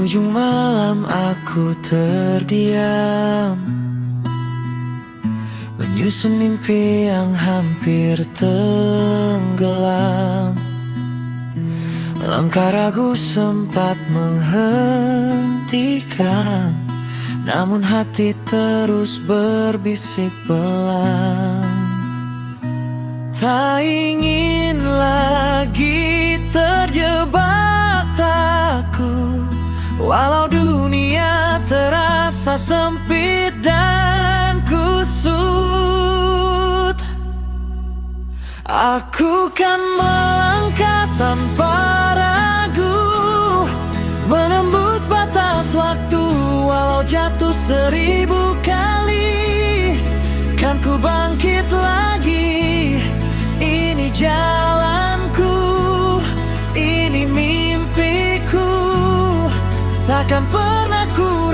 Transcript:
ujung malam aku terdiam, menyusun mimpi yang hampir tenggelam. Langkah ragu sempat menghentikan, namun hati terus berbisik pelan. Tak ingin lagi terjebak takut, walau dunia terasa sempit dan kusut. Aku kan melangkah tanpa ragu, menembus batas waktu, walau jatuh 1000 kali. Kan ku bangkit lagi, ini jalanku, ini mimpiku. Takkan pernah ku